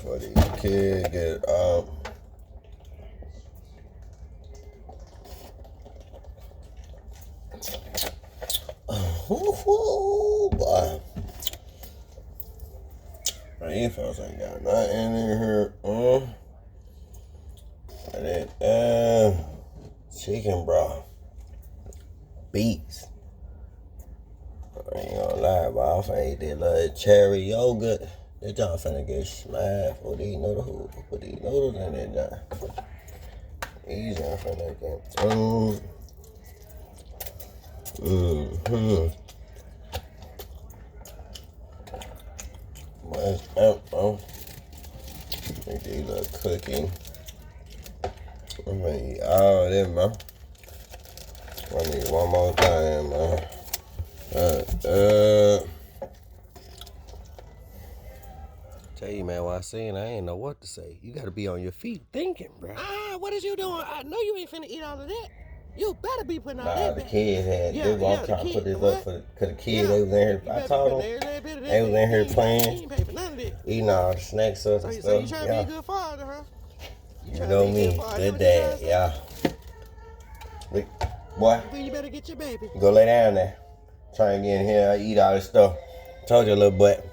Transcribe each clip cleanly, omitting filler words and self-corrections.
for these kids get boy. Man, these folks ain't got nothing in here. That chicken broth. Beets. I ain't gonna lie, but I finna eat that little cherry yogurt. That joint finna get smashed for these noodles. Put these noodles in that joint. These joint finna get What's up, bro? Make these little cookie. I'm gonna eat all of this, man. I need one more time, man. Tell you, man, what I seen, I ain't know what to say. You gotta be on your feet thinking, bro. What is you doing? I know you ain't finna eat all of that. You better be putting all that Nah, the back. kids had, they was trying to put this up for, cause the kids, they was in here, I told them, they was in here playing, eating all the snacks up and stuff. So you trying to be a good father, huh? You know me, good dad, yeah. Boy, you better get your baby. Go lay down there. Try and get in here, I eat all this stuff. Told you, little butt.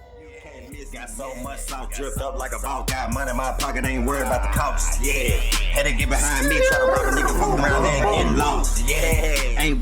Got so much sauce dripped up like a ball. Got money in my pocket, ain't worried about the cost. Yeah, had to get behind me, try to rob a nigga from around there and get lost. Yeah, ain't